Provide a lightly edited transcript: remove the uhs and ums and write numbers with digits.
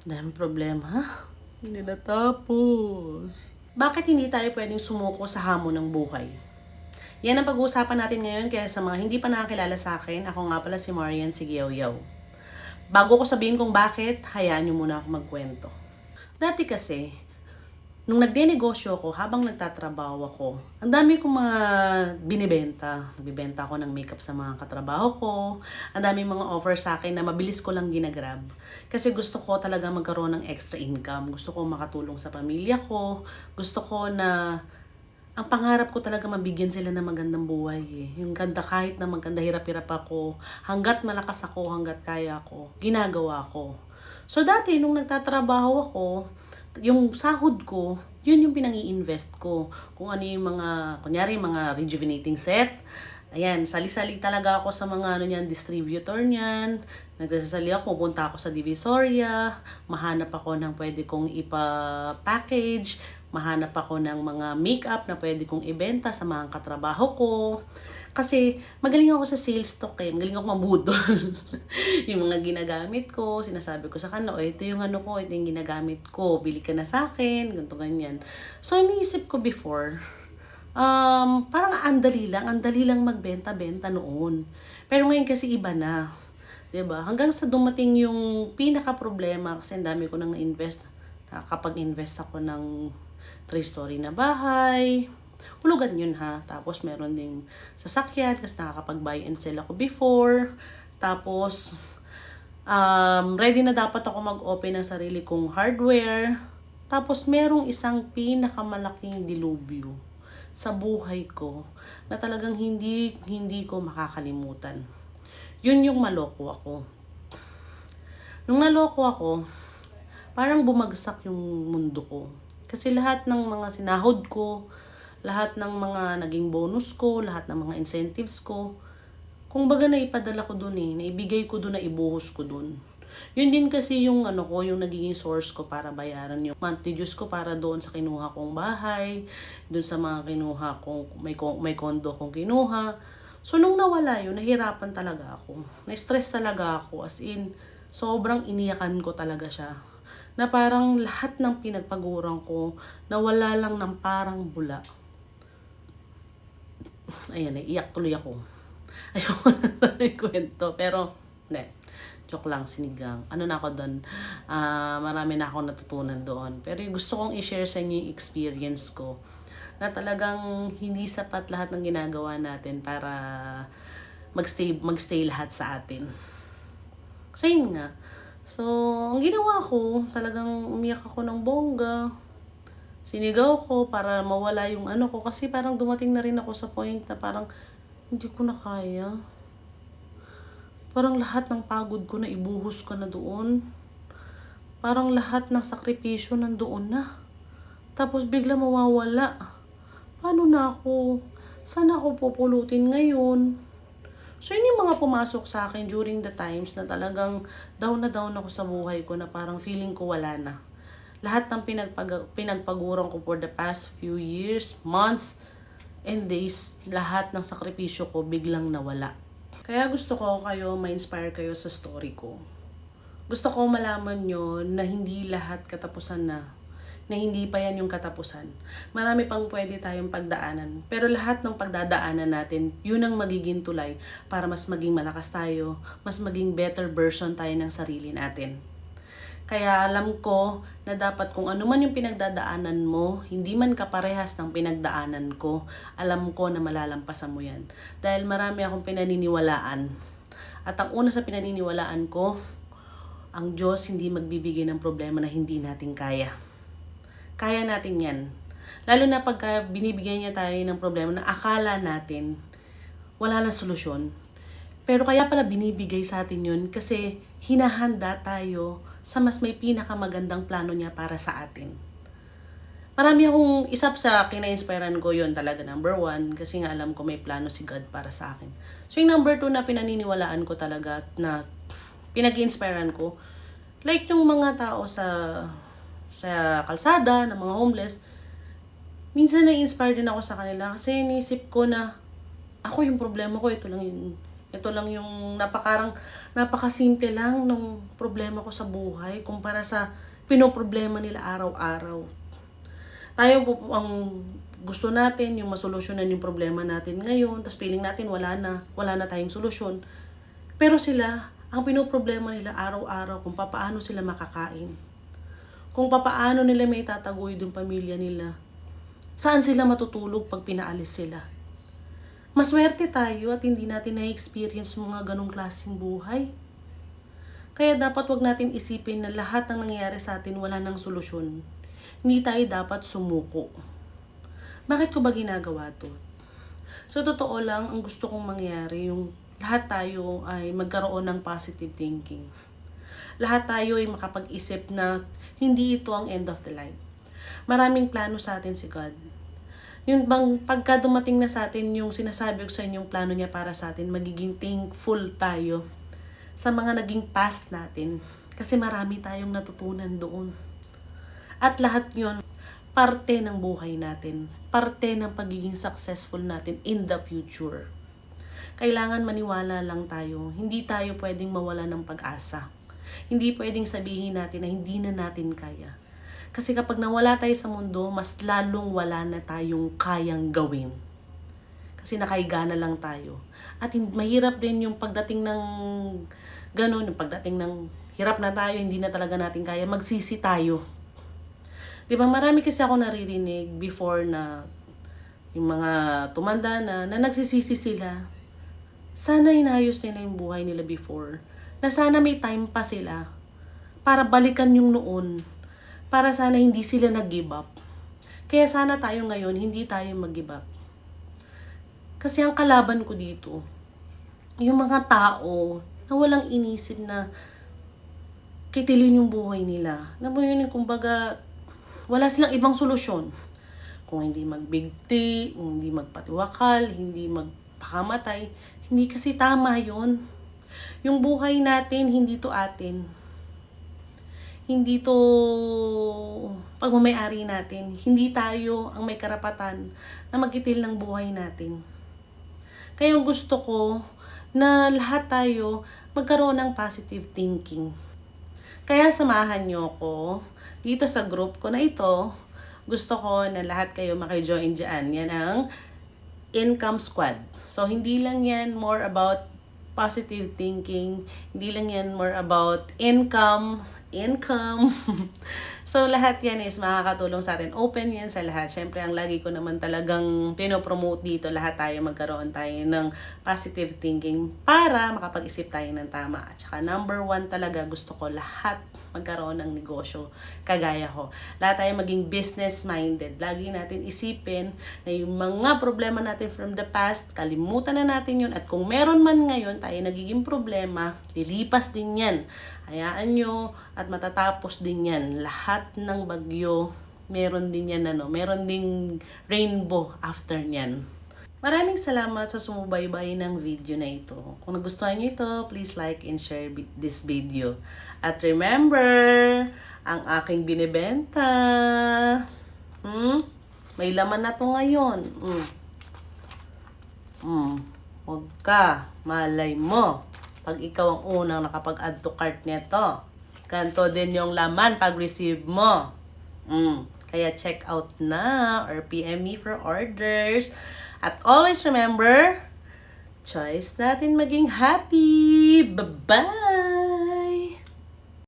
Dahil problema, ha? Hindi natapos. Bakit hindi tayo pwedeng sumuko sa hamon ng buhay? Yan ang pag-uusapan natin ngayon, kaya sa mga hindi pa nakakilala sa akin, ako nga pala si Marian Sigiyaw-Yaw. Bago ko sabihin kung bakit, hayaan nyo muna ako magkwento. Dati kasi, nung nagdenegosyo ako, habang nagtatrabaho ako, ang dami kong mga binibenta. Nagbibenta ako ng makeup sa mga katrabaho ko. Ang dami mga offer sa akin na mabilis ko lang ginagrab. Kasi gusto ko talaga magkaroon ng extra income. Gusto ko makatulong sa pamilya ko. Gusto ko na ang pangarap ko talaga mabigyan sila ng magandang buhay eh. Yung ganda kahit na maganda hirap-hirap ako, hanggat malakas ako, hanggat kaya ako, ginagawa ko. So dati nung nagtatrabaho ako, yung sahod ko, yun yung pinang-i-invest ko. Kung ano yung mga, kunyari mga rejuvenating set, ayan, sali-sali talaga ako sa mga ano niyan, distributor niyan. Nagsasali ako, pupunta ako sa Divisoria, mahanap ako ng pwede kong ipa-package, mahanap ako ng mga makeup na pwede kong ibenta sa mga katrabaho ko. Kasi magaling ako sa sales talk eh, magaling ako mabudol. Yung mga ginagamit ko, sinasabi ko sa kanila, ito yung ano ko, ito yung ginagamit ko, bili ka na sa akin, ganito ganyan. So iniisip ko before, parang ang dali lang magbenta-benta noon. Pero ngayon kasi iba na. 'Di ba? Hanggang sa dumating yung pinaka problema kasi ang dami ko nang na-invest. Nakakapag-invest ako ng 3-story na bahay. Hulugan yun ha. Tapos meron ding sasakyan kasi nakakapag-buy and sell ako before. Tapos ready na dapat ako mag-open ng sarili kong hardware. Tapos merong isang pinakamalaking dilubyo sa buhay ko na talagang hindi ko makakalimutan. Yun yung maloko ako. Nung naloko ako, parang bumagsak yung mundo ko. Kasi lahat ng mga sinahod ko, lahat ng mga naging bonus ko, lahat ng mga incentives ko, kung baga naipadala ko dun eh, naibigay ko dun, naibuhos ko dun. Yun din kasi yung ano ko, yung nagiging source ko para bayaran yung monthly dues ko para doon sa kinuha kong bahay, doon sa mga kinuha kong, may condo kong kinuha. So nung nawala yun, nahirapan talaga ako. Na-stress talaga ako, as in, sobrang iniyakan ko talaga siya. Na parang lahat ng pinagpaguran ko, nawala lang ng parang bula. Ayan, iyak tuloy ako. Ayoko na kwento. Pero, hindi. Joke lang, sinigang. Ano na ako doon? Marami na akong natutunan doon. Pero gusto kong i-share sa inyo yung experience ko. Na talagang hindi sapat lahat ng ginagawa natin para magstay lahat sa atin. Kasi yun nga. So, ang ginawa ko, talagang umiyak ako ng bongga. Sinigaw ko para mawala yung ano ko. Kasi parang dumating na rin ako sa point na parang hindi ko na kaya. Parang lahat ng pagod ko na ibuhos ko na doon. Parang lahat ng sakripisyo nandoon na. Tapos bigla mawawala. Paano na ako? Saan ako pupulutin ngayon? So yun yung mga pumasok sa akin during the times na talagang down na down ako sa buhay ko na parang feeling ko wala na. Lahat ng pinagpaguran ko for the past few years, months, and days, lahat ng sakripisyo ko biglang nawala. Kaya gusto ko kayo, ma-inspire kayo sa story ko. Gusto ko malaman nyo na hindi lahat katapusan na hindi pa yan yung katapusan. Marami pang pwede tayong pagdaanan. Pero lahat ng pagdadaanan natin, yun ang magiging tulay para mas maging malakas tayo, mas maging better version tayo ng sarili natin. Kaya alam ko na dapat kung ano man yung pinagdadaanan mo, hindi man kaparehas ng pinagdaanan ko, alam ko na malalampasan mo yan. Dahil marami akong pinaniniwalaan. At ang una sa pinaniniwalaan ko, ang Diyos hindi magbibigay ng problema na hindi natin kaya. Kaya natin yan. Lalo na pagka binibigyan niya tayo ng problema na akala natin wala na solusyon. Pero kaya pala binibigay sa atin yun kasi hinahanda tayo sa mas may pinakamagandang plano niya para sa atin. Marami akong isap sa kina-inspirean ko yun talaga, number 1, kasi nga alam ko may plano si God para sa akin. So yung number 2 na pinaniniwalaan ko talaga na pinag-inspirean ko, like yung mga tao sa kalsada, ng mga homeless, minsan na-inspire din ako sa kanila kasi inisip ko na ako yung problema ko, ito lang yung Ito lang yung napakasimple lang ng problema ko sa buhay kumpara sa pinoproblema nila araw-araw. Tayo po ang gusto natin, yung masolusyonan yung problema natin ngayon, tapos feeling natin wala na tayong solusyon. Pero sila, ang pinoproblema nila araw-araw kung papaano sila makakain. Kung papaano nila may tataguyod yung pamilya nila. Saan sila matutulog pag pinaalis sila. Maswerte tayo at hindi natin na-experience mga ganong klaseng buhay. Kaya dapat wag natin isipin na lahat ng nangyayari sa atin wala nang solusyon. Hindi tayo dapat sumuko. Bakit ko ba ginagawa to? So totoo lang, ang gusto kong mangyari yung lahat tayo ay magkaroon ng positive thinking. Lahat tayo ay makapag-isip na hindi ito ang end of the line. Maraming plano sa atin si God. Yung bang pagka dumating na sa atin yung sinasabi ko sa inyo yung plano niya para sa atin, magiging thankful tayo sa mga naging past natin. Kasi marami tayong natutunan doon. At lahat yun, parte ng buhay natin. Parte ng pagiging successful natin in the future. Kailangan maniwala lang tayo. Hindi tayo pwedeng mawala ng pag-asa. Hindi pwedeng sabihin natin na hindi na natin kaya. Kasi kapag nawala tayo sa mundo, mas lalong wala na tayong kayang gawin. Kasi nakahiga na lang tayo. At mahirap din yung pagdating ng ganun, yung pagdating ng hirap na tayo, hindi na talaga natin kaya, magsisi tayo. Diba, marami kasi ako naririnig before na yung mga tumanda na nagsisisi sila. Sana inayos nila yung buhay nila before. Na sana may time pa sila para balikan yung noon. Para sana hindi sila nag-give up. Kaya sana tayo ngayon, hindi tayo mag-give up. Kasi ang kalaban ko dito, yung mga tao na walang inisip na kitilin yung buhay nila. Alam mo yun, kumbaga, wala silang ibang solusyon. Kung hindi magbigti, hindi magpatiwakal, hindi magpakamatay, hindi kasi tama yun. Yung buhay natin, hindi to atin. Hindi to pagmamayari natin. Hindi tayo ang may karapatan na magkitil ng buhay natin. Kaya gusto ko na lahat tayo magkaroon ng positive thinking. Kaya samahan nyo ko dito sa group ko na ito. Gusto ko na lahat kayo makijoin dyan. Yan ang Income Squad. So hindi lang yan more about positive thinking. Hindi lang yan more about income. So, lahat yan is makakatulong sa atin. Open yan sa lahat. Siyempre, ang lagi ko naman talagang pinopromote dito, lahat tayo magkaroon tayo ng positive thinking para makapag-isip tayo ng tama. At saka, number 1 talaga, gusto ko lahat magkaroon ng negosyo kagaya ko. Lahat tayo maging business-minded. Lagi natin isipin na yung mga problema natin from the past, kalimutan na natin yun. At kung meron man ngayon tayo nagiging problema, lilipas din yan. Hayaan nyo at matatapos din yan. Lahat ng bagyo, meron din yan, meron ding rainbow after nyan. Maraming salamat sa sumubaybay ng video na ito. Kung nagustuhan nyo ito, please like and share this video. At remember, ang aking binibenta, may laman na to ngayon. Huwag ka, malay mo. Pag ikaw ang unang nakapag-add to cart nito, ganito din yung laman pag receive mo. Kaya check out na or PM me for orders. At always remember, choice natin maging happy. Bye-bye!